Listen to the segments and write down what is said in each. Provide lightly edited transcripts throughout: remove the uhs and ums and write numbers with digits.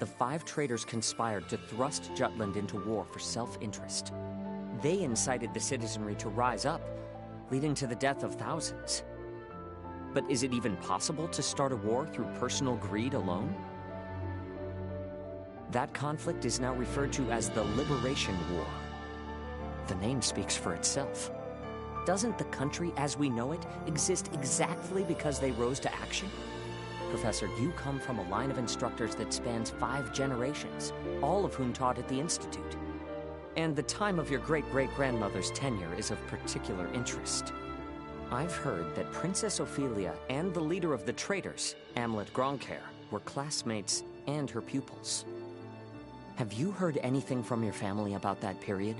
the 5 traitors conspired to thrust Jutland into war for self-interest. They incited the citizenry to rise up, leading to the death of thousands. But is it even possible to start a war through personal greed alone? That conflict is now referred to as the Liberation War. The name speaks for itself. Doesn't the country as we know it exist exactly because they rose to action? Professor, you come from a line of instructors that spans 5 generations, all of whom taught at the Institute. And the time of your great-great-grandmother's tenure is of particular interest. I've heard that Princess Ophelia and the leader of the traitors, Amlet Gronkaer, were classmates and her pupils. Have you heard anything from your family about that period?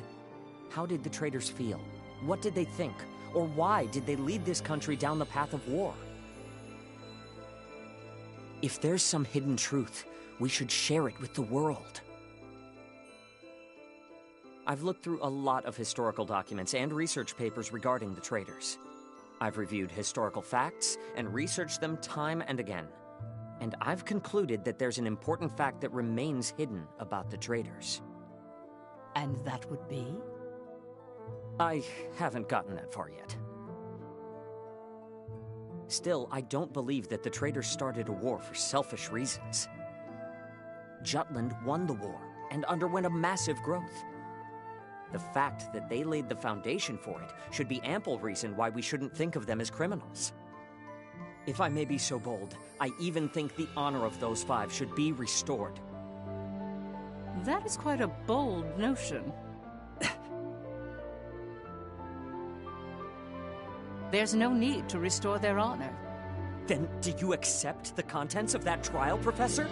How did the traitors feel? What did they think? Or why did they lead this country down the path of war? If there's some hidden truth, we should share it with the world. I've looked through a lot of historical documents and research papers regarding the traitors. I've reviewed historical facts and researched them time and again. And I've concluded that there's an important fact that remains hidden about the traitors. And that would be? I haven't gotten that far yet. Still, I don't believe that the traitors started a war for selfish reasons. Jutland won the war and underwent a massive growth. The fact that they laid the foundation for it should be ample reason why we shouldn't think of them as criminals. If I may be so bold, I even think the honor of those 5 should be restored. That is quite a bold notion. There's no need to restore their honor. Then do you accept the contents of that trial, Professor?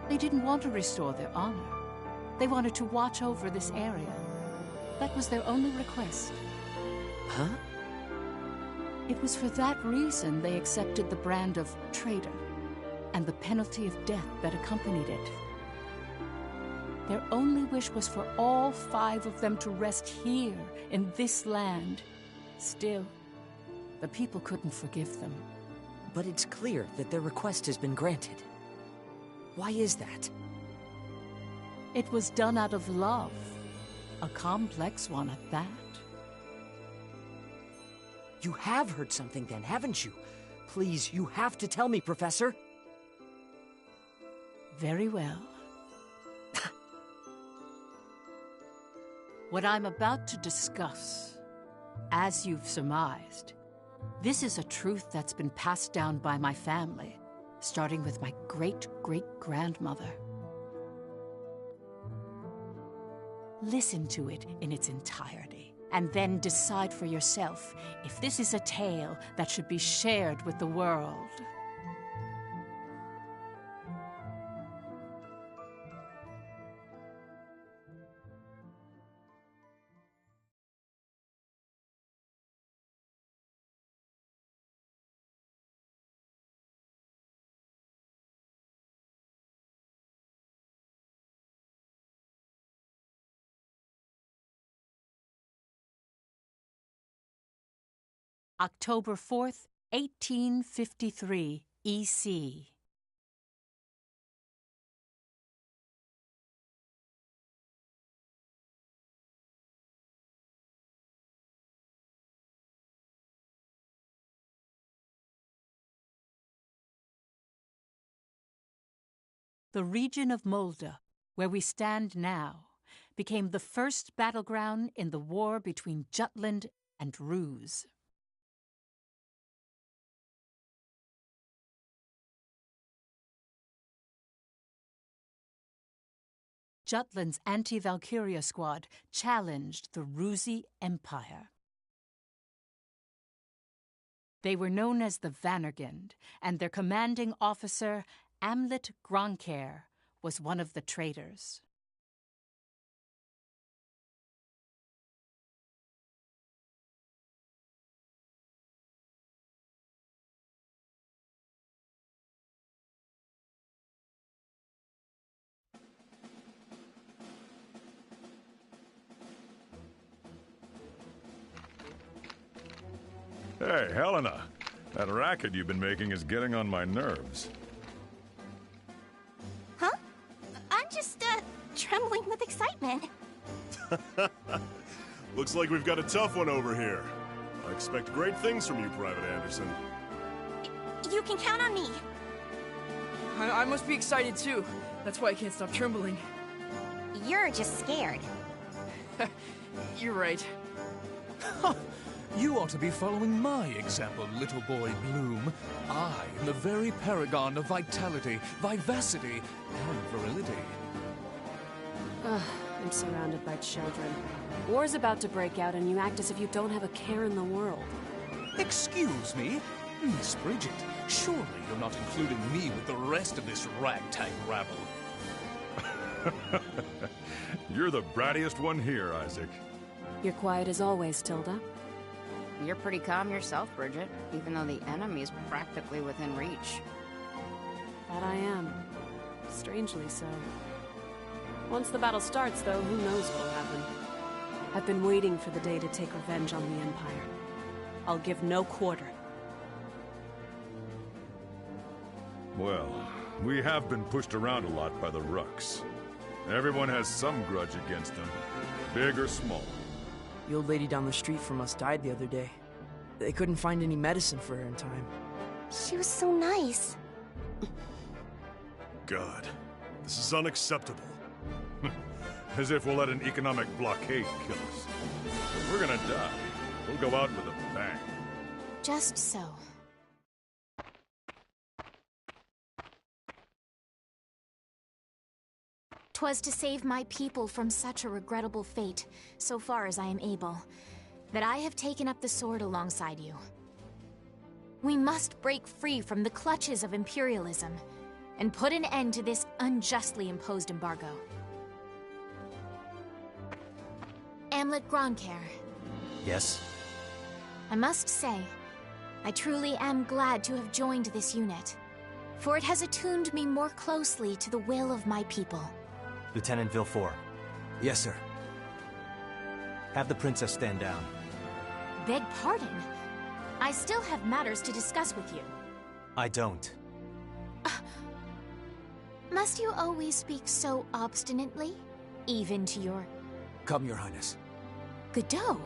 They didn't want to restore their honor. They wanted to watch over this area. That was their only request. Huh? It was for that reason they accepted the brand of traitor and the penalty of death that accompanied it. Their only wish was for all 5 of them to rest here in this land. Still, the people couldn't forgive them. But it's clear that their request has been granted. Why is that? It was done out of love, a complex one at that. You have heard something then, haven't you? Please, you have to tell me, Professor. Very well. What I'm about to discuss, as you've surmised, this is a truth that's been passed down by my family, starting with my great-great-grandmother. Listen to it in its entirety, and then decide for yourself if this is a tale that should be shared with the world. October 4th, 1853, E.C. The region of Molde, where we stand now, became the first battleground in the war between Jutland and Ruse. Jutland's anti-Valkyria squad challenged the Rusi Empire. They were known as the Vannergund, and their commanding officer, Amlet Gronkaer, was one of the traitors. Hey, Helena. That racket you've been making is getting on my nerves. trembling with excitement. Looks like we've got a tough one over here. I expect great things from you, Private Anderson. You can count on me. I must be excited too. That's why I can't stop trembling. You're just scared. You're right. You ought to be following my example, little boy Bloom. I am the very paragon of vitality, vivacity, and virility. Ugh, I'm surrounded by children. War's about to break out and you act as if you don't have a care in the world. Excuse me? Miss Bridget, surely you're not including me with the rest of this ragtag rabble. You're the brattiest one here, Isaac. You're quiet as always, Tilda. You're pretty calm yourself, Bridget, even though the enemy is practically within reach. That I am. Strangely so. Once the battle starts, though, who knows what'll happen. I've been waiting for the day to take revenge on the Empire. I'll give no quarter. Well, we have been pushed around a lot by the Rucks. Everyone has some grudge against them, big or small. The old lady down the street from us died the other day. They couldn't find any medicine for her in time. She was so nice. God, this is unacceptable. As if we'll let an economic blockade kill us. If we're gonna die, we'll go out with a bang. Just so. 'Twas to save my people from such a regrettable fate, so far as I am able, that I have taken up the sword alongside you. We must break free from the clutches of imperialism, and put an end to this unjustly imposed embargo. Amlet Gronkair. Yes? I must say, I truly am glad to have joined this unit, for it has attuned me more closely to the will of my people. Lieutenant Villefort. Yes, sir. Have the princess stand down. Beg pardon? I still have matters to discuss with you. I don't. Must you always speak so obstinately? Even to your... Come, Your Highness. Godot.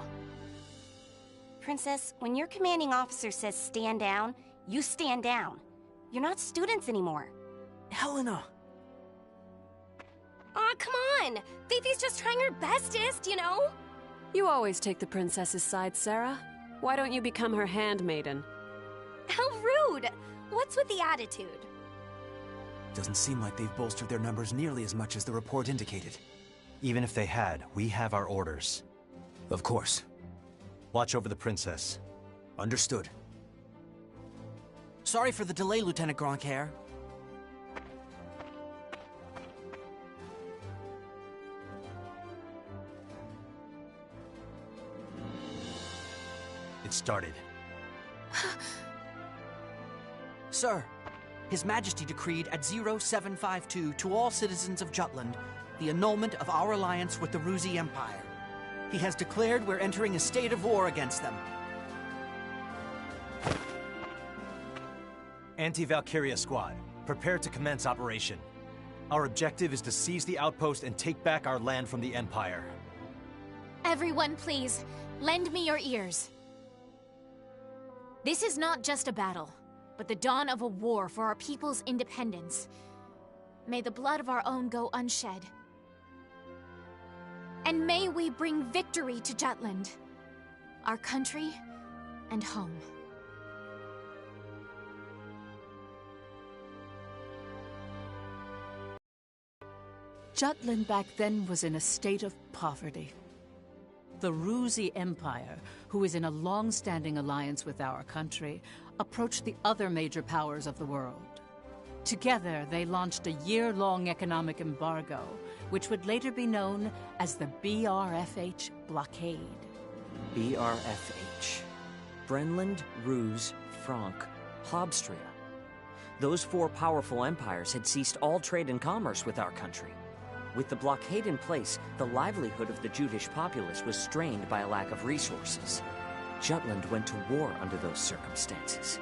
Princess, when your commanding officer says stand down, you stand down. You're not students anymore. Helena! Aw, come on! Fifi's just trying her bestest, you know? You always take the princess's side, Sarah. Why don't you become her handmaiden? How rude! What's with the attitude? Doesn't seem like they've bolstered their numbers nearly as much as the report indicated. Even if they had, we have our orders. Of course. Watch over the princess. Understood. Sorry for the delay, Lieutenant Gronkair. It started. Sir, His Majesty decreed at 0752 to all citizens of Jutland the annulment of our alliance with the Ruzi Empire. He has declared we're entering a state of war against them. Anti-Valkyria squad, prepare to commence operation. Our objective is to seize the outpost and take back our land from the Empire. Everyone, please, lend me your ears. This is not just a battle, but the dawn of a war for our people's independence. May the blood of our own go unshed. And may we bring victory to Jutland, our country and home. Jutland back then was in a state of poverty. The Ruzi Empire, who is in a long-standing alliance with our country, approached the other major powers of the world. Together, they launched a year-long economic embargo, which would later be known as the BRFH blockade. BRFH. Brenland, Ruse, Frank, Hobstria. Those four powerful empires had ceased all trade and commerce with our country. With the blockade in place, the livelihood of the Judish populace was strained by a lack of resources. Jutland went to war under those circumstances.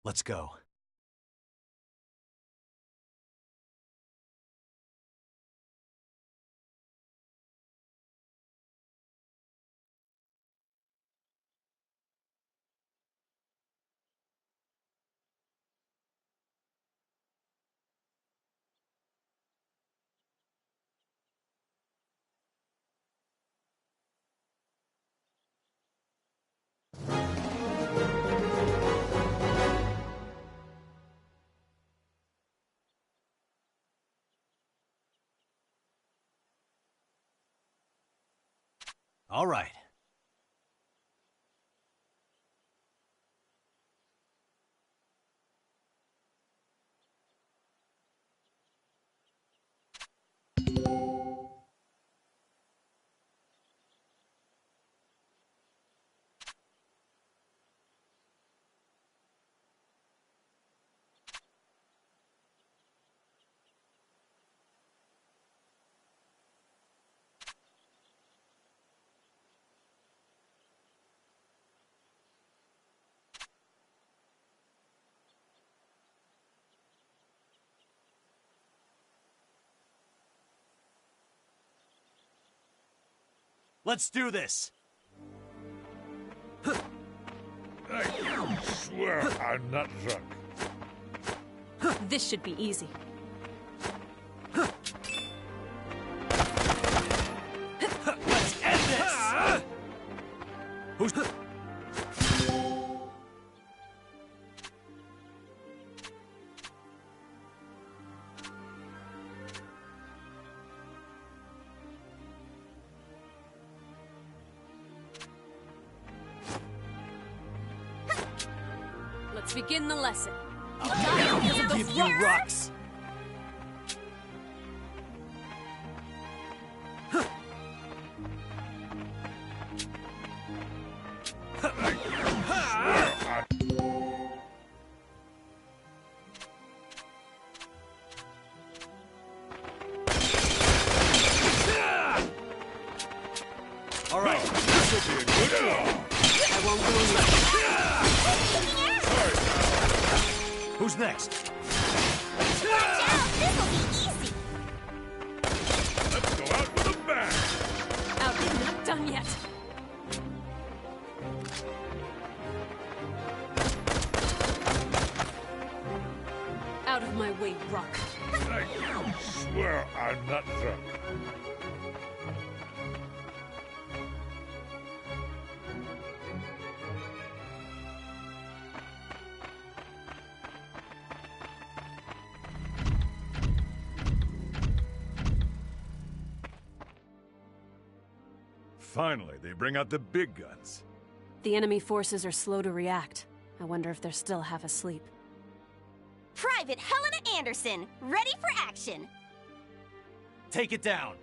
Let's go. All right. Let's do this! I swear I'm not drunk. This should be easy. Let's end this! Who's... Let's begin the lesson. I'll die because of Give those you rocks! All right, this will be a good one. I won't go left. Who's next? Watch out! This'll be easy! Let's go out with a bang! Out, not done yet. Out of my way, Rock. I swear I'm not drunk. Finally, they bring out the big guns. The enemy forces are slow to react. I wonder if they're still half asleep. Private Helena Anderson, ready for action. Take it down.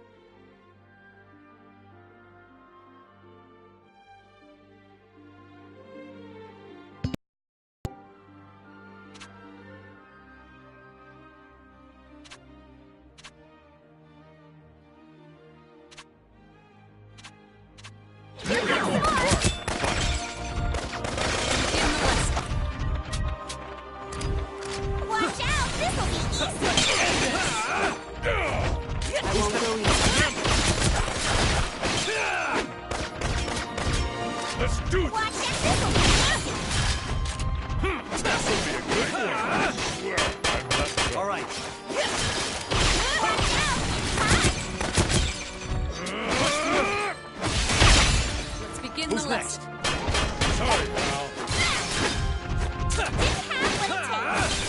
Watch out, this'll be easy. I won't go easy. Let's do Watch this! out, this'll be easy. This will be a good one. I swear I'm not drunk. All right. Watch out. Let's begin Who's the next? lesson. Sorry, pal. Didn't have what it takes.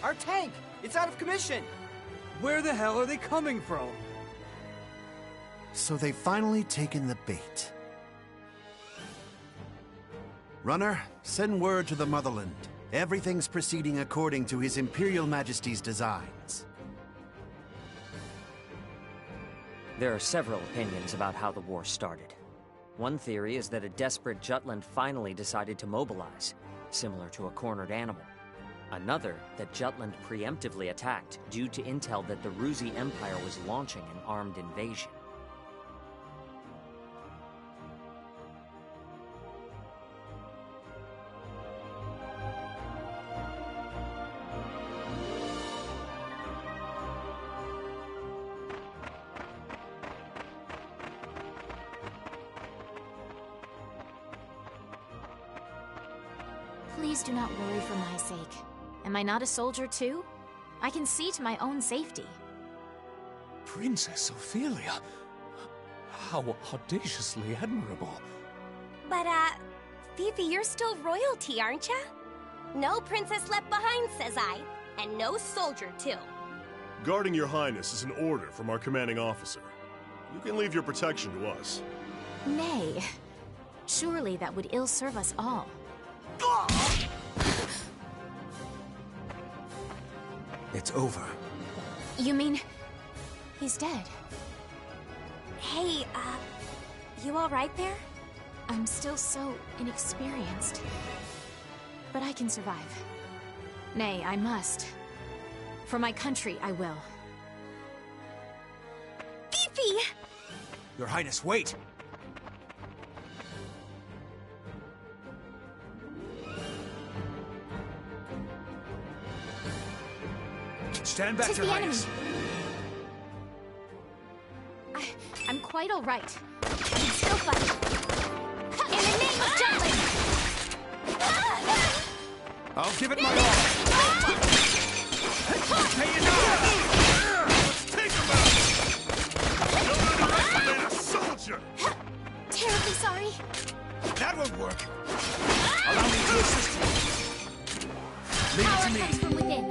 Our tank! It's out of commission! Where the hell are they coming from? So they've finally taken the bait. Runner, send word to the motherland. Everything's proceeding according to His Imperial Majesty's designs. There are several opinions about how the war started. One theory is that a desperate Jutland finally decided to mobilize, similar to a cornered animal. Another, that Jutland preemptively attacked due to intel that the Ruzi Empire was launching an armed invasion. Please do not worry for my sake. Am I not a soldier too? I can see to my own safety. Princess Ophelia? How audaciously admirable. But, Fifi, you're still royalty, aren't ya? No princess left behind, says I. And no soldier, too. Guarding your highness is an order from our commanding officer. You can leave your protection to us. Nay. Surely that would ill serve us all. It's over. You mean... he's dead? Hey, you alright there? I'm still so inexperienced. But I can survive. Nay, I must. For my country, I will. Fifi! Your Highness, wait! Stand back, Your Highness. I'm quite all right. I can still fight. In the name of Jutland! I'll give it my all. Hey, you know! Let's take him out! Don't underestimate a soldier! Terribly sorry. That won't work. Allow me to assist you. Leave it to me. Power comes from within.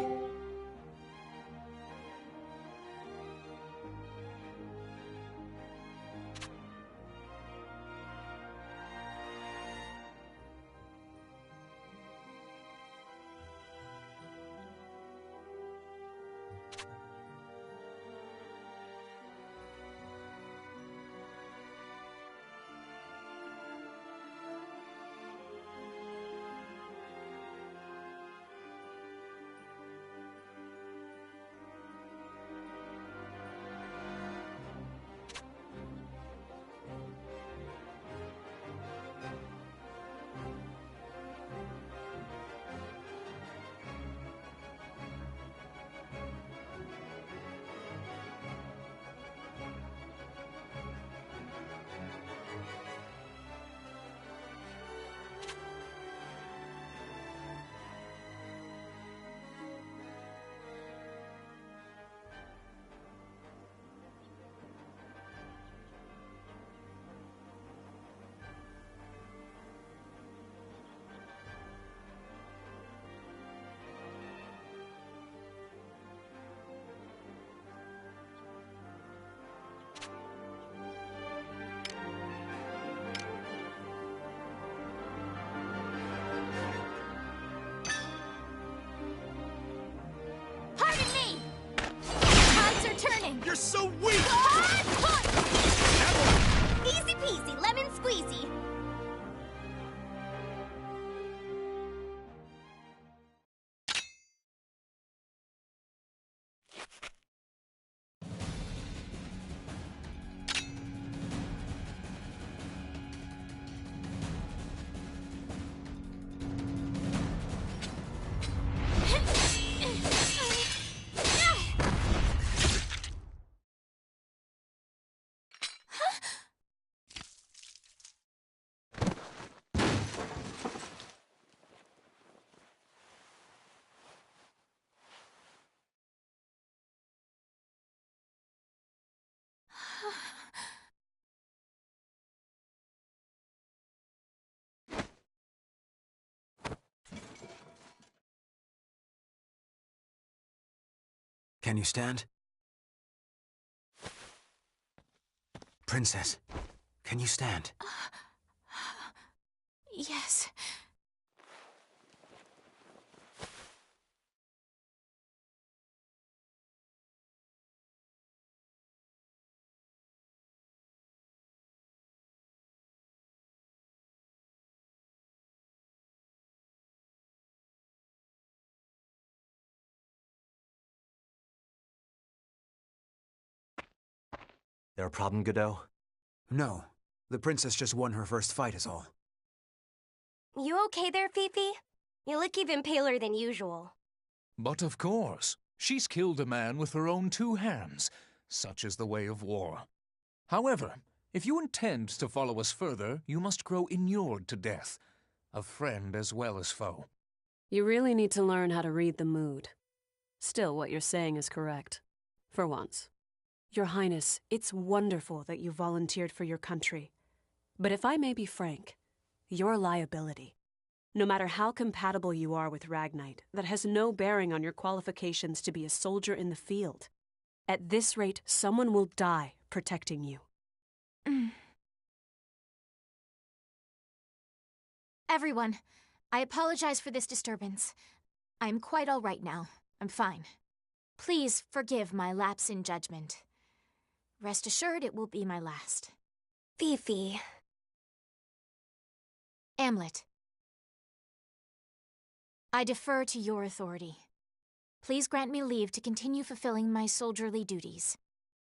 You're so weak! Easy peasy, lemon squeezy. Can you stand? Princess, can you stand? Yes. There a problem, Godot? No. The princess just won her first fight is all. You okay there, Fifi? You look even paler than usual. But of course, she's killed a man with her own 2 hands. Such is the way of war. However, if you intend to follow us further, you must grow inured to death. A friend as well as foe. You really need to learn how to read the mood. Still, what you're saying is correct. For once. Your Highness, it's wonderful that you volunteered for your country. But if I may be frank, you're a liability. No matter how compatible you are with Ragnite, that has no bearing on your qualifications to be a soldier in the field. At this rate, someone will die protecting you. Everyone, I apologize for this disturbance. I'm quite all right now. I'm fine. Please forgive my lapse in judgment. Rest assured it will be my last. Fifi. Amlet. I defer to your authority. Please grant me leave to continue fulfilling my soldierly duties.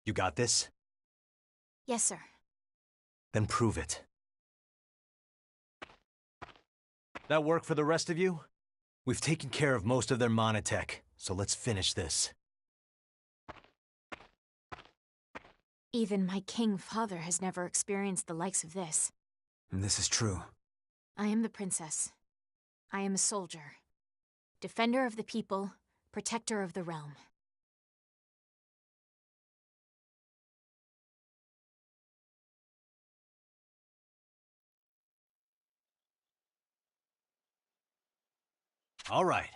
You got this? Yes, sir. Then prove it. That work for the rest of you? We've taken care of most of their monotech, so let's finish this. Even my king father has never experienced the likes of this. And this is true. I am the princess. I am a soldier. Defender of the people, protector of the realm. All right.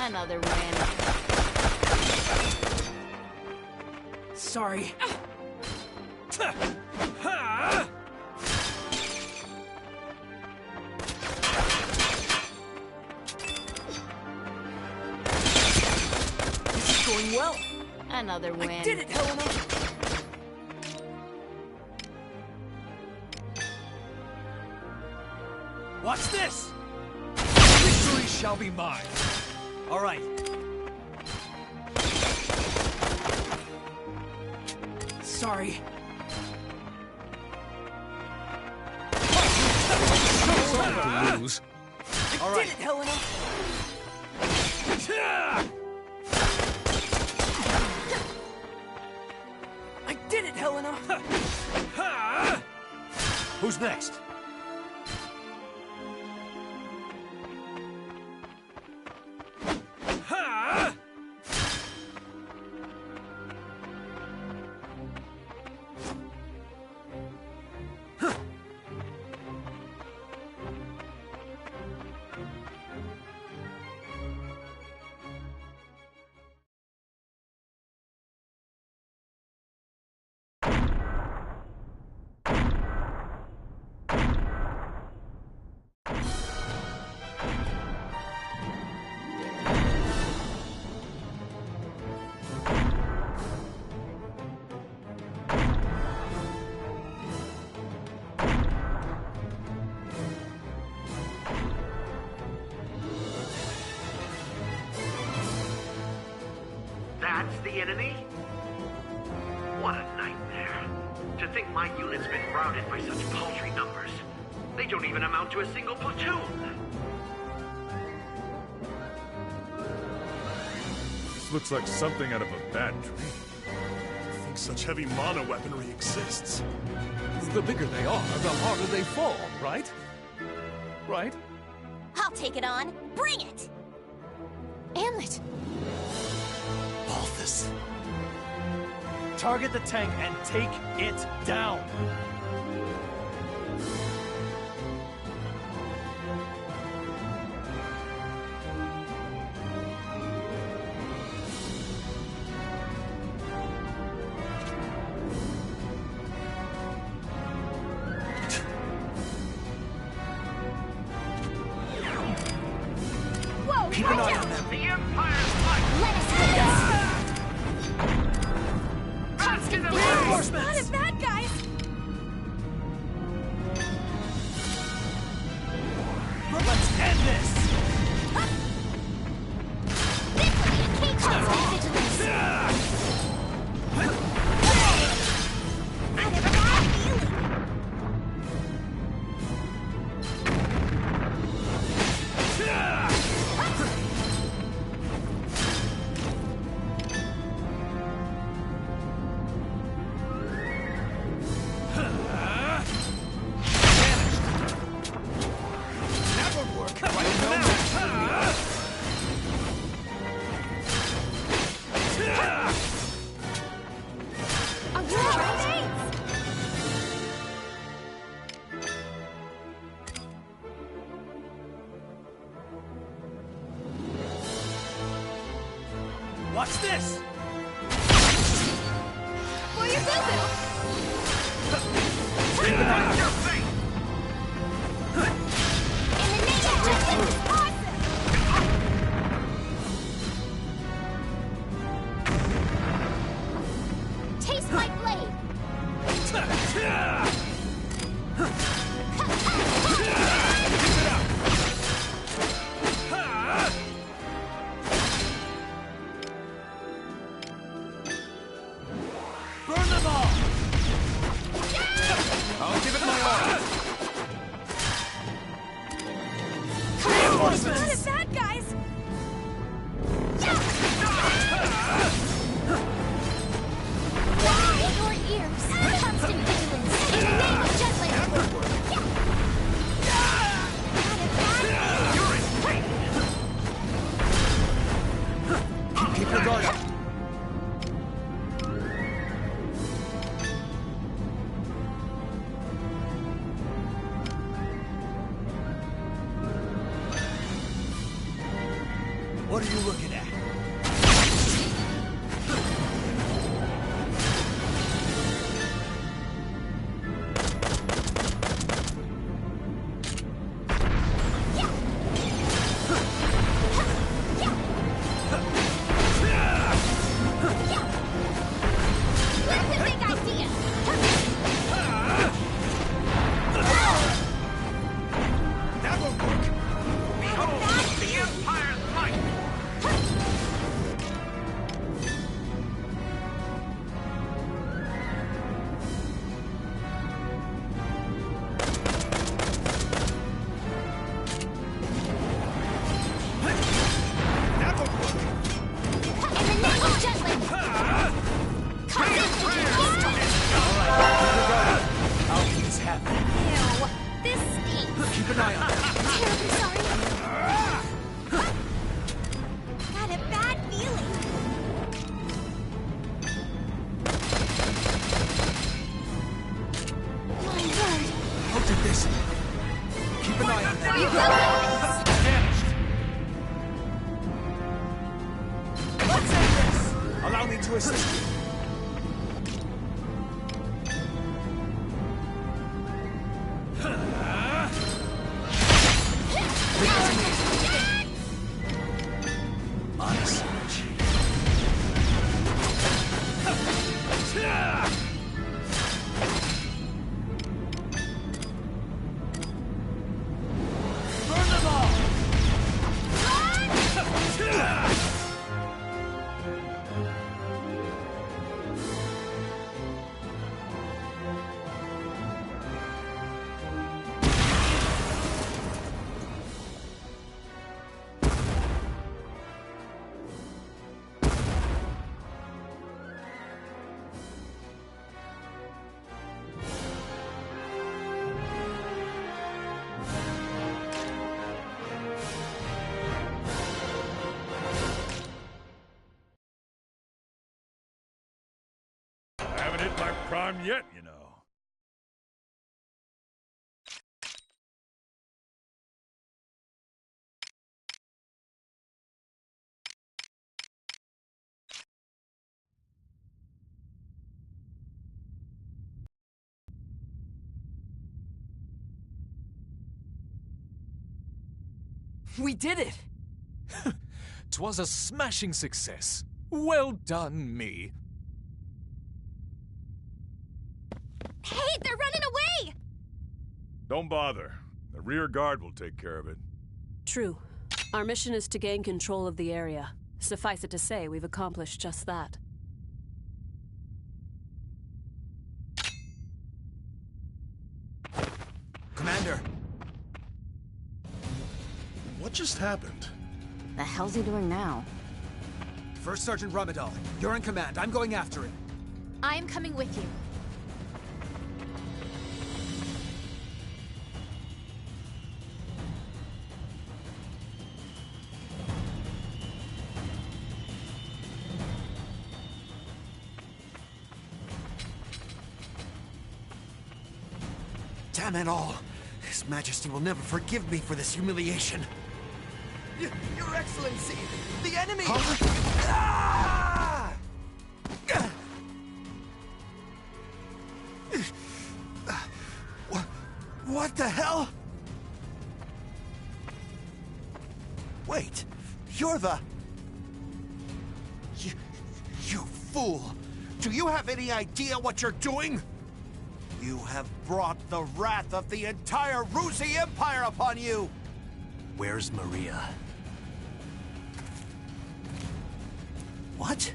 Another win. Sorry. This is going well. Another win. I did it, Helena! Watch this! Victory shall be mine. All right. Sorry. To lose. All right. Did it, Helena! I did it, Helena! Who's next? That's the enemy? What a nightmare. To think my unit's been routed by such paltry numbers. They don't even amount to a single platoon. This looks like something out of a bad dream. I think such heavy mono weaponry exists. The bigger they are, the harder they fall, right? Right? I'll take it on. Bring it! Amlet! Balthus. Target the tank and take it down. Watch this! For your boo-boo! Keep an eye on your face! In the name of justice! Awesome! Taste my blade! Burn them all! I'll give it my all! Not as bad, guys! In your ears, constant vigilance, in the name of Jetland! Keep your guard up! What are you looking at? Allow me to assist you. Haven't hit my prime yet, you know. We did it! 'Twas a smashing success. Well done, me. Hey, they're running away! Don't bother. The rear guard will take care of it. True. Our mission is to gain control of the area. Suffice it to say, we've accomplished just that. Commander! What just happened? The hell's he doing now? First Sergeant Ramadal, you're in command. I'm going after it. I am coming with you. Damn it all! His Majesty will never forgive me for this humiliation. Your Excellency! The enemy! Huh? Ah! What the hell? Wait, you're the... You fool! Do you have any idea what you're doing? You have brought the wrath of the entire Ruzi Empire upon you! Where's Maria? What?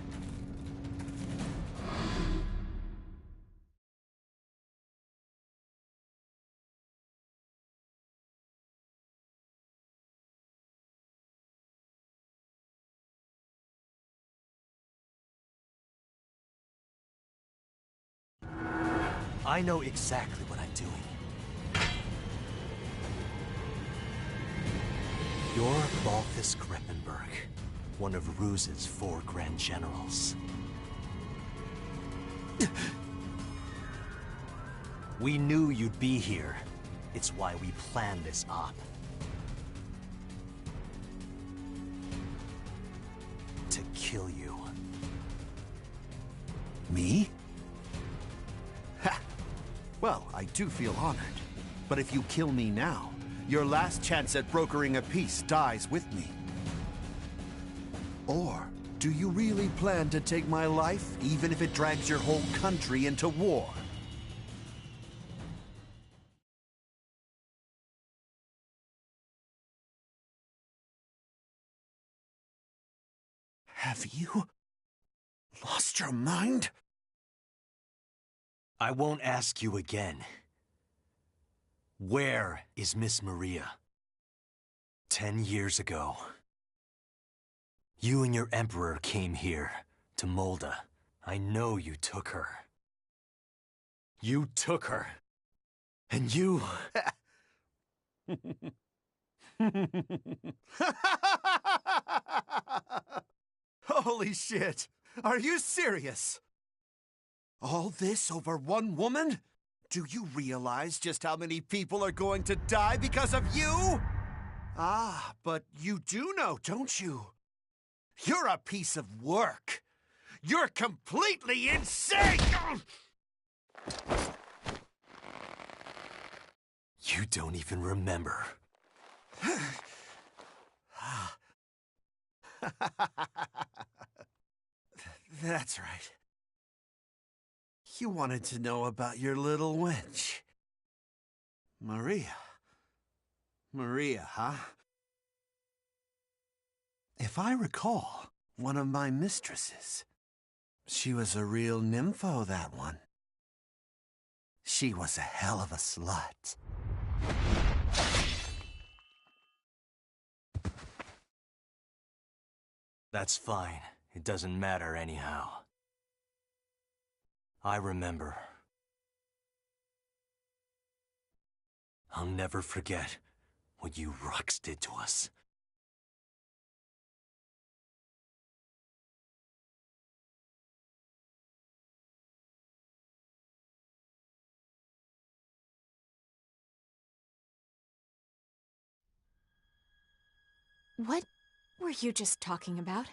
I know exactly what I'm doing. You're Balthus Greppenberg, one of Ruze's 4 Grand Generals. We knew you'd be here. It's why we planned this op. To kill you. Me? Ha! Well, I do feel honored. But if you kill me now, your last chance at brokering a peace dies with me. Or do you really plan to take my life, even if it drags your whole country into war? Have you lost your mind? I won't ask you again. Where is Miss Maria? 10 years ago, you and your Emperor came here, to Molda. I know you took her. You took her. And you... Holy shit! Are you serious? All this over one woman? Do you realize just how many people are going to die because of you? Ah, but you do know, don't you? You're a piece of work. You're completely insane! You don't even remember. That's right. You wanted to know about your little wench. Maria. Maria, huh? If I recall, one of my mistresses. She was a real nympho, that one. She was a hell of a slut. That's fine. It doesn't matter anyhow. I remember. I'll never forget what you Rux did to us. What were you just talking about?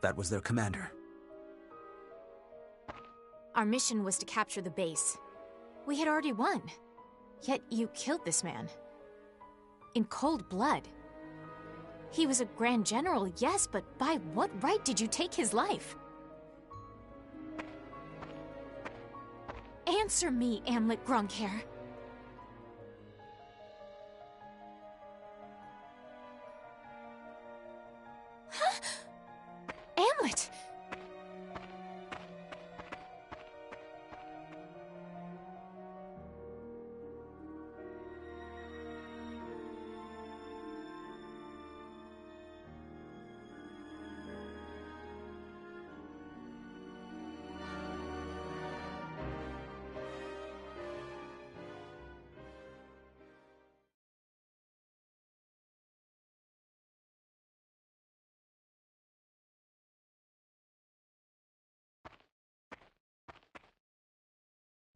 That was their commander. Our mission was to capture the base. We had already won. Yet you killed this man. In cold blood. He was a Grand General, yes, but by what right did you take his life? Answer me, Amlet Gronkhair. Huh? Amlet!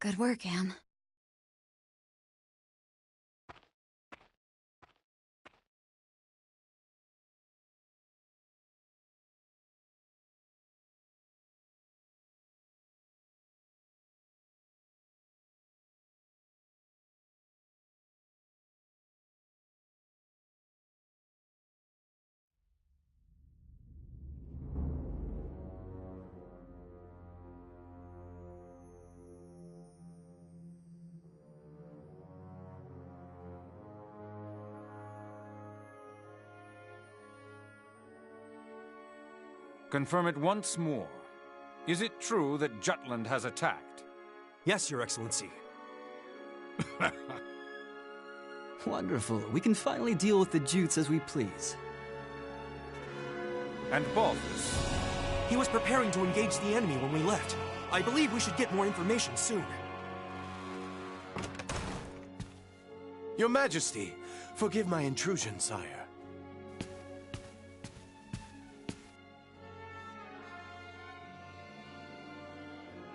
Good work, Am. Confirm it once more. Is it true that Jutland has attacked? Yes, Your Excellency. Wonderful. We can finally deal with the Jutes as we please. And Balthus? He was preparing to engage the enemy when we left. I believe we should get more information soon. Your Majesty, forgive my intrusion, sire.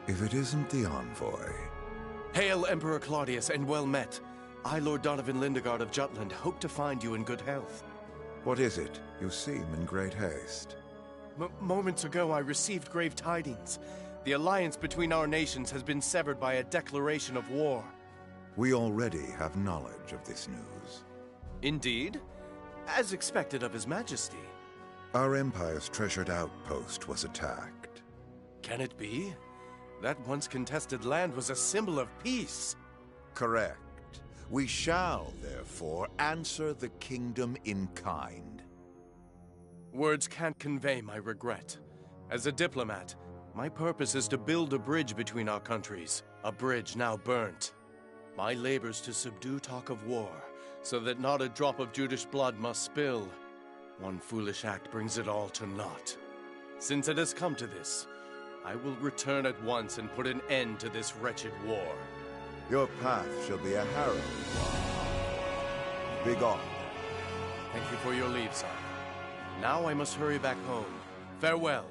If it isn't the envoy. Hail, Emperor Claudius, and well met. I, Lord Donovan Lindegard of Jutland, hope to find you in good health. What is it? You seem in great haste. Moments ago, I received grave tidings. The alliance between our nations has been severed by a declaration of war. We already have knowledge of this news. Indeed? As expected of His Majesty. Our Empire's treasured outpost was attacked. Can it be? That once contested land was a symbol of peace. Correct. We shall, therefore, answer the kingdom in kind. Words can't convey my regret. As a diplomat, my purpose is to build a bridge between our countries, a bridge now burnt. My labors to subdue talk of war, so that not a drop of Judish blood must spill. One foolish act brings it all to naught. Since it has come to this, I will return at once and put an end to this wretched war. Your path shall be a harrowing one. Begone. Thank you for your leave, sire. Now I must hurry back home. Farewell.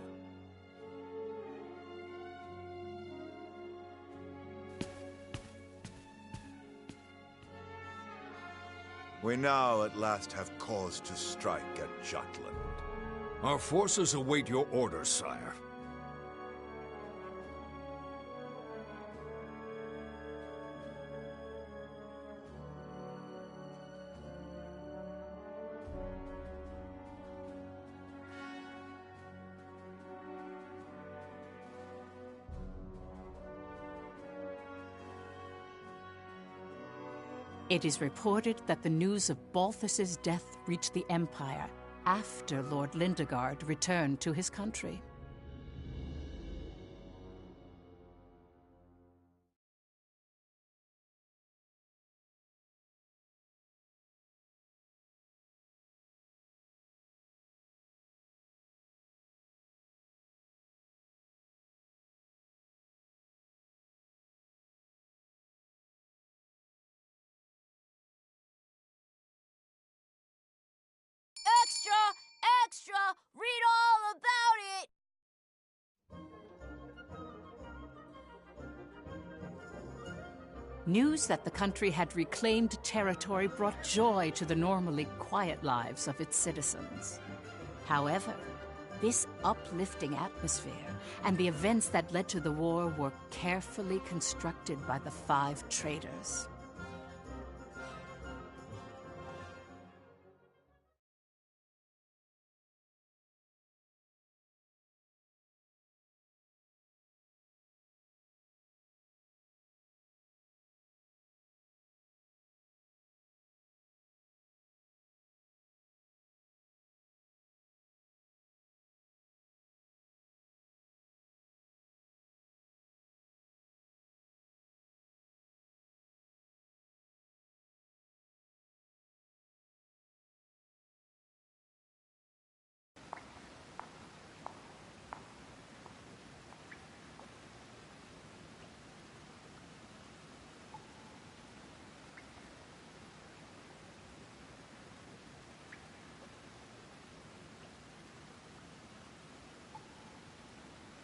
We now at last have cause to strike at Jutland. Our forces await your orders, sire. It is reported that the news of Balthus's death reached the Empire after Lord Lindegard returned to his country. Extra! Extra! Read all about it! News that the country had reclaimed territory brought joy to the normally quiet lives of its citizens. However, this uplifting atmosphere and the events that led to the war were carefully constructed by the 5 traitors.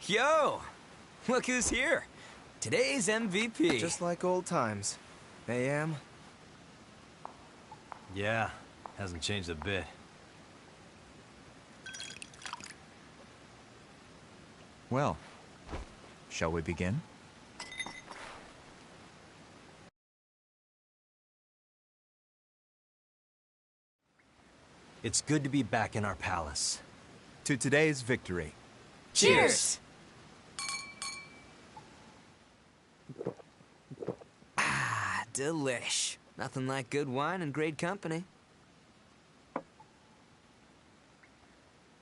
Yo! Look who's here! Today's MVP! Just like old times. AM? Yeah, hasn't changed a bit. Well, shall we begin? It's good to be back in our palace. To today's victory. Cheers! Delish. Nothing like good wine and great company.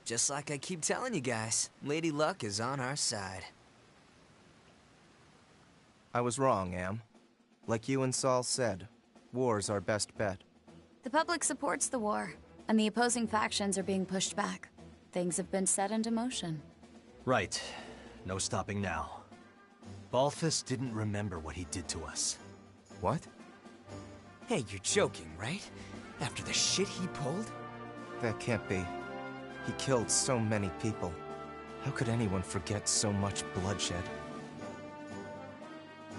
Just like I keep telling you guys, Lady Luck is on our side. I was wrong, Am. Like you and Saul said, war's our best bet. The public supports the war, and the opposing factions are being pushed back. Things have been set into motion. Right. No stopping now. Balthus didn't remember what he did to us. What? Hey, you're joking, right? After the shit he pulled? That can't be. He killed so many people. How could anyone forget so much bloodshed?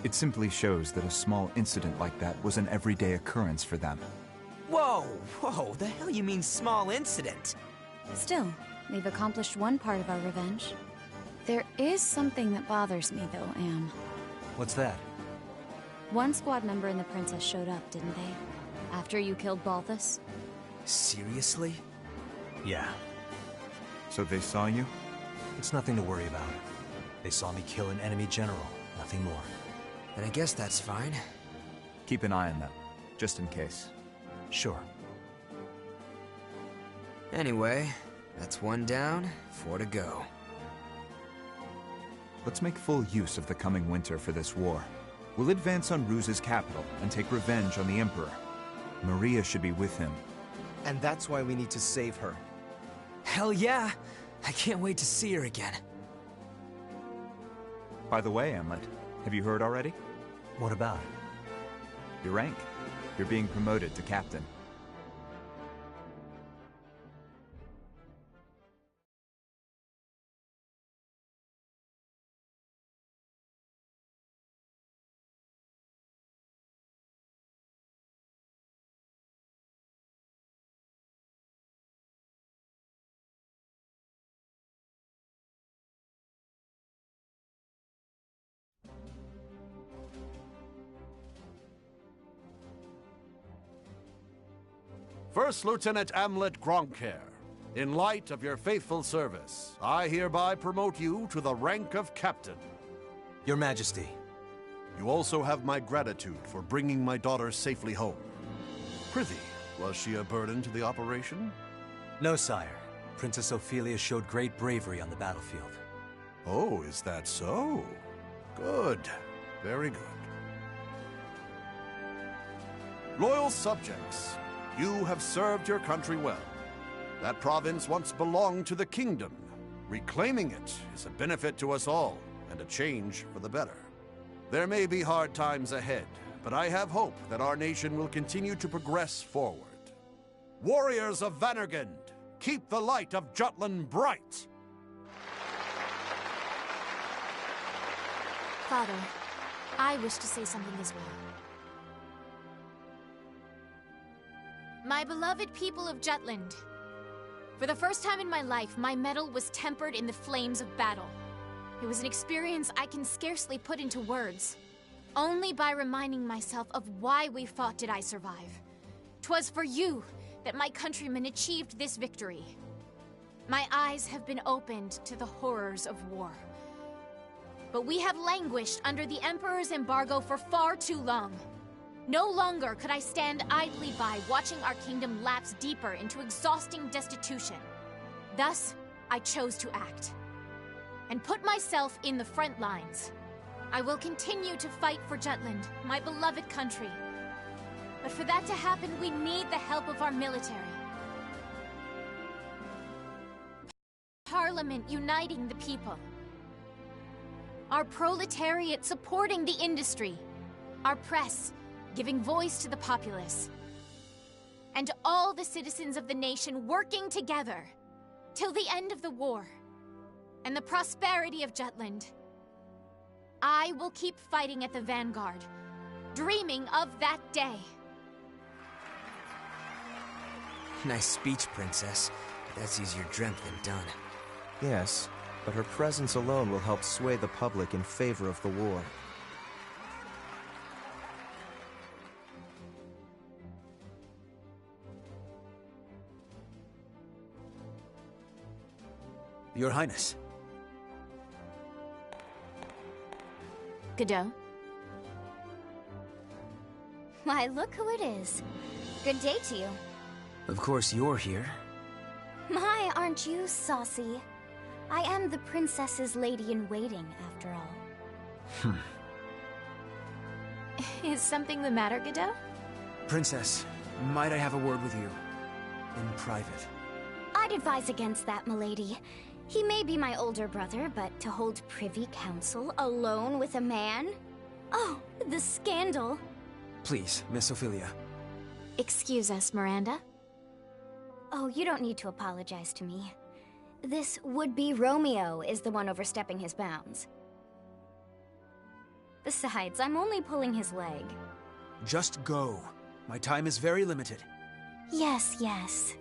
It simply shows that a small incident like that was an everyday occurrence for them. Whoa, whoa, the hell you mean small incident? Still, we've accomplished one part of our revenge. There is something that bothers me, though, Am. What's that? One squad member and the princess showed up, didn't they? After you killed Balthus? Seriously? Yeah. So they saw you? It's nothing to worry about. They saw me kill an enemy general, nothing more. Then I guess that's fine. Keep an eye on them, just in case. Sure. Anyway, that's one down, 4 to go. Let's make full use of the coming winter for this war. We'll advance on Ruse's capital and take revenge on the Emperor. Maria should be with him. And that's why we need to save her. Hell yeah! I can't wait to see her again. By the way, Amlet, have you heard already? What about? Your rank. You're being promoted to captain. First Lieutenant Amlet Gronkair, in light of your faithful service, I hereby promote you to the rank of captain. Your Majesty. You also have my gratitude for bringing my daughter safely home. Prithee, was she a burden to the operation? No, sire. Princess Ophelia showed great bravery on the battlefield. Oh, is that so? Good. Very good. Loyal subjects, you have served your country well. That province once belonged to the kingdom. Reclaiming it is a benefit to us all, and a change for the better. There may be hard times ahead, but I have hope that our nation will continue to progress forward. Warriors of Vanergund, keep the light of Jutland bright! Father, I wish to say something as well. My beloved people of Jutland, for the first time in my life, my mettle was tempered in the flames of battle. It was an experience I can scarcely put into words. Only by reminding myself of why we fought did I survive. 'Twas for you that my countrymen achieved this victory. My eyes have been opened to the horrors of war. But we have languished under the Emperor's embargo for far too long. No longer could I stand idly by watching our kingdom lapse deeper into exhausting destitution. Thus, I chose to act and put myself in the front lines. I will continue to fight for Jutland, my beloved country. But for that to happen, we need the help of our military. Parliament uniting the people. Our proletariat supporting the industry. Our press giving voice to the populace. And all the citizens of the nation working together till the end of the war and the prosperity of Jutland. I will keep fighting at the vanguard, dreaming of that day. Nice speech, Princess. That's easier dreamt than done. Yes, but her presence alone will help sway the public in favor of the war. Your Highness. Godot? Why, look who it is. Good day to you. Of course you're here. My, aren't you saucy? I am the princess's lady-in-waiting, after all. Is something the matter, Godot? Princess, might I have a word with you? In private. I'd advise against that, milady. He may be my older brother, but to hold privy council alone with a man? Oh, the scandal. Please, Miss Ophelia. Excuse us, Miranda. Oh, you don't need to apologize to me. This would-be Romeo is the one overstepping his bounds. Besides, I'm only pulling his leg. Just go. My time is very limited. Yes, yes.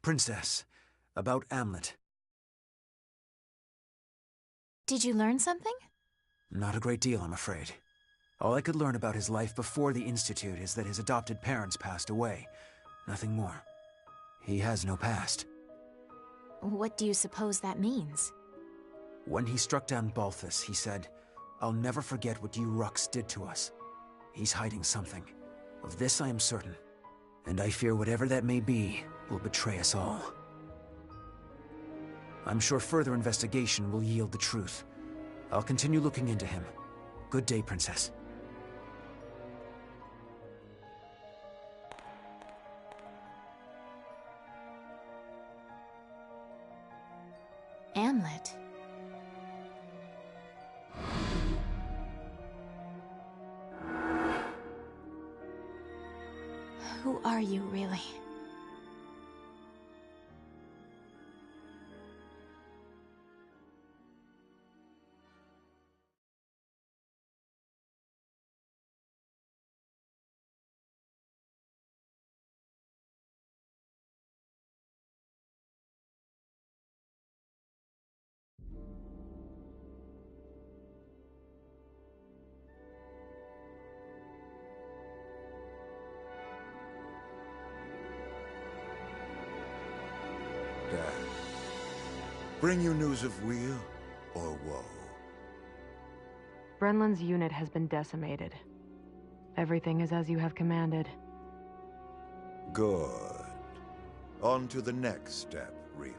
Princess, about Amlet. Did you learn something? Not a great deal, I'm afraid. All I could learn about his life before the Institute is that his adopted parents passed away. Nothing more. He has no past. What do you suppose that means? When he struck down Balthus, he said, "I'll never forget what you Ruks did to us." He's hiding something. Of this I am certain. And I fear whatever that may be will betray us all. I'm sure further investigation will yield the truth. I'll continue looking into him. Good day, Princess. Amlet. Who are you, really? Dad, bring you news of weal or woe? Brenlin's unit has been decimated. Everything is as you have commanded. Good. On to the next step, Reaper.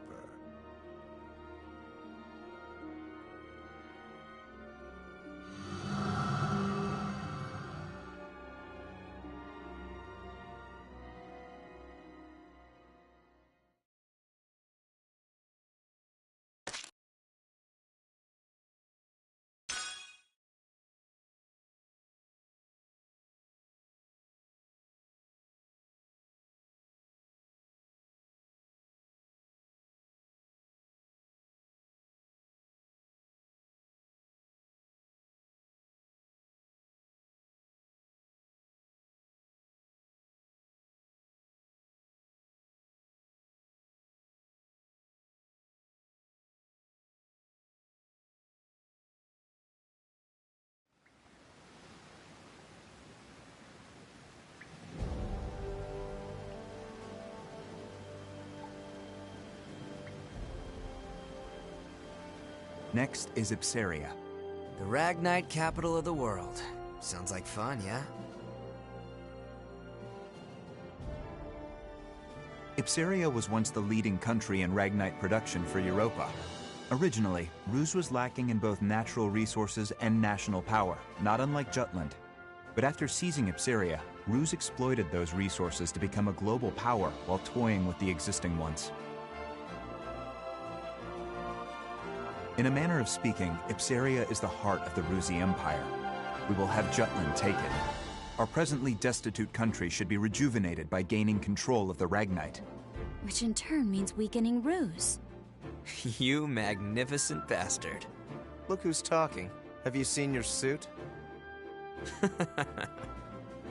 Next is Ipsaria. The Ragnite capital of the world. Sounds like fun, yeah? Ipsaria was once the leading country in Ragnite production for Europa. Originally, Ruse was lacking in both natural resources and national power, not unlike Jutland. But after seizing Ipsaria, Ruse exploited those resources to become a global power while toying with the existing ones. In a manner of speaking, Ipsaria is the heart of the Rusi Empire. We will have Jutland taken. Our presently destitute country should be rejuvenated by gaining control of the Ragnite. Which in turn means weakening Ruse. You magnificent bastard. Look who's talking. Have you seen your suit?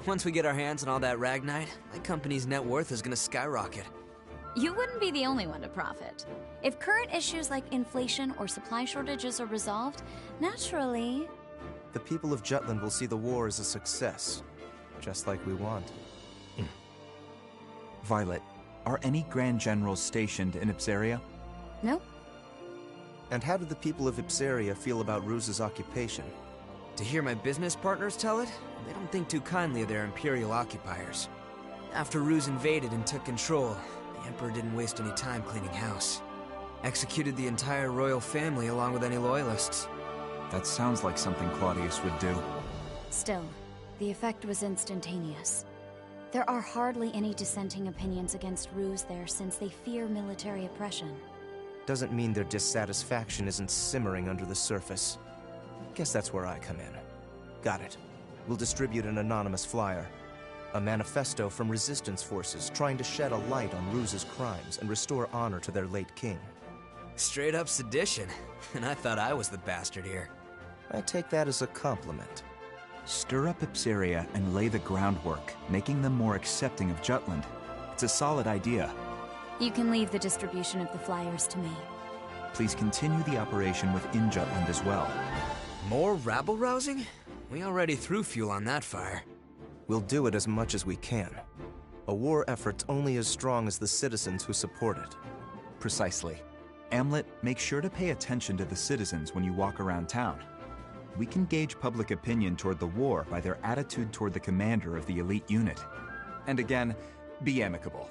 Once we get our hands on all that Ragnite, my company's net worth is gonna skyrocket. You wouldn't be the only one to profit. If current issues like inflation or supply shortages are resolved, naturally... The people of Jutland will see the war as a success, just like we want. Violet, are any Grand Generals stationed in Ipsaria? Nope. And how do the people of Ipsaria feel about Ruse's occupation? To hear my business partners tell it, they don't think too kindly of their Imperial occupiers. After Ruse invaded and took control, the Emperor didn't waste any time cleaning house. Executed the entire royal family along with any loyalists. That sounds like something Claudius would do. Still, the effect was instantaneous. There are hardly any dissenting opinions against Ruse there since they fear military oppression. Doesn't mean their dissatisfaction isn't simmering under the surface. Guess that's where I come in. Got it. We'll distribute an anonymous flyer. A manifesto from resistance forces trying to shed a light on Ruse's crimes and restore honor to their late king. Straight up sedition. And I thought I was the bastard here. I take that as a compliment. Stir up Ipsaria and lay the groundwork, making them more accepting of Jutland. It's a solid idea. You can leave the distribution of the flyers to me. Please continue the operation within Jutland as well. More rabble-rousing? We already threw fuel on that fire. We'll do it as much as we can. A war effort's only as strong as the citizens who support it. Precisely. Amlet, make sure to pay attention to the citizens when you walk around town. We can gauge public opinion toward the war by their attitude toward the commander of the elite unit. And again, be amicable.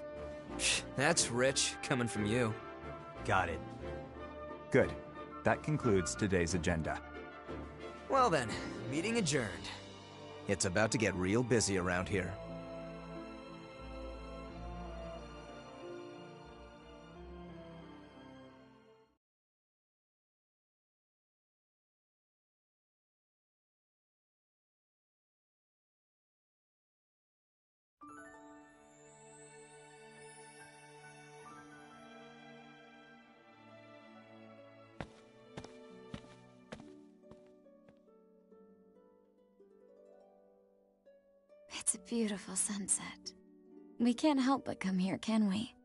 That's rich, coming from you. Got it. Good. That concludes today's agenda. Well then, meeting adjourned. It's about to get real busy around here. It's a beautiful sunset. We can't help but come here, can we?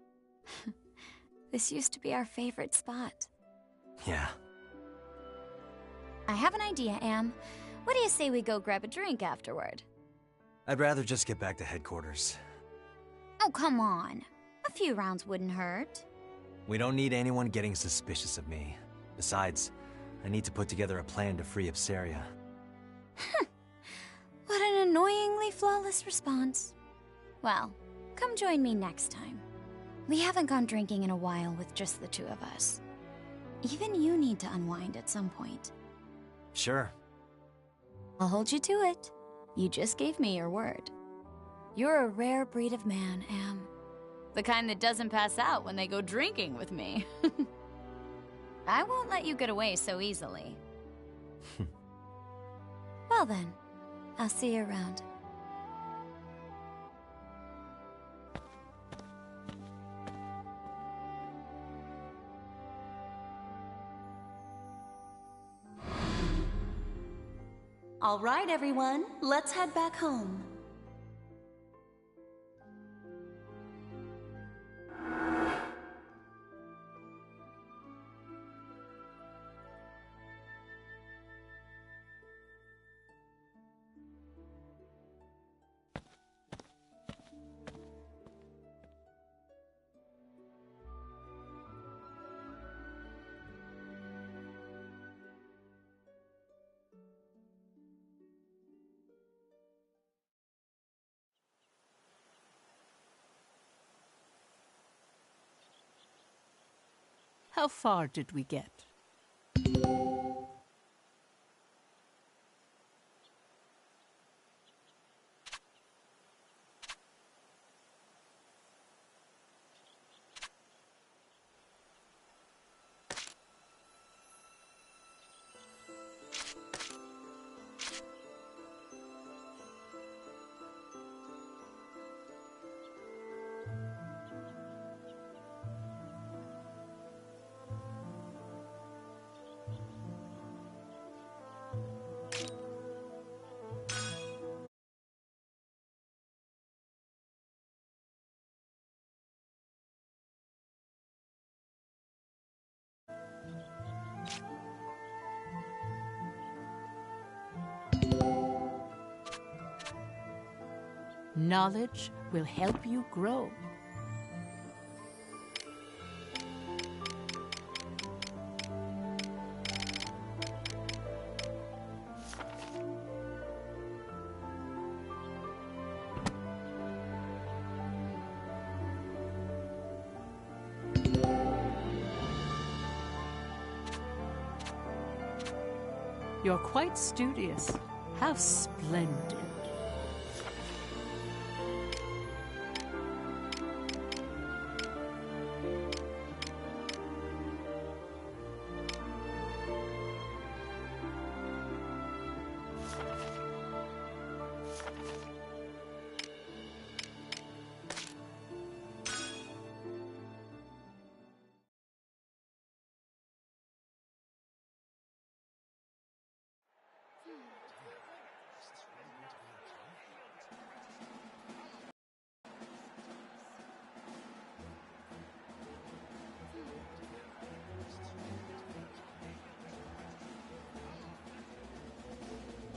This used to be our favorite spot. Yeah. I have an idea, Am. What do you say we go grab a drink afterward? I'd rather just get back to headquarters. Oh, come on. A few rounds wouldn't hurt. We don't need anyone getting suspicious of me. Besides, I need to put together a plan to free Ipsaria. What an annoyingly flawless response. Well, come join me next time. We haven't gone drinking in a while with just the two of us. Even you need to unwind at some point. Sure. I'll hold you to it. You just gave me your word. You're a rare breed of man, Am. The kind that doesn't pass out when they go drinking with me. I won't let you get away so easily. Well then, I'll see you around. All right, everyone, let's head back home. How far did we get? Knowledge will help you grow. You're quite studious. How splendid.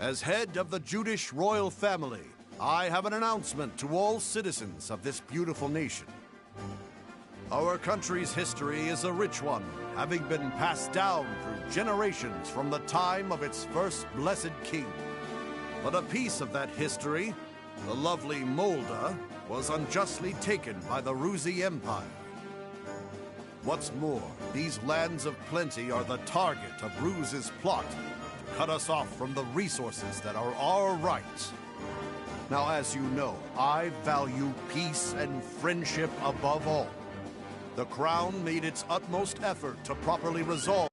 As head of the Judish royal family, I have an announcement to all citizens of this beautiful nation. Our country's history is a rich one, having been passed down through generations from the time of its first blessed king. But a piece of that history, the lovely Molda, was unjustly taken by the Ruzi Empire. What's more, these lands of plenty are the target of Ruz's plot to cut us off from the resources that are our rights. Now, as you know, I value peace and friendship above all. The Crown made its utmost effort to properly resolve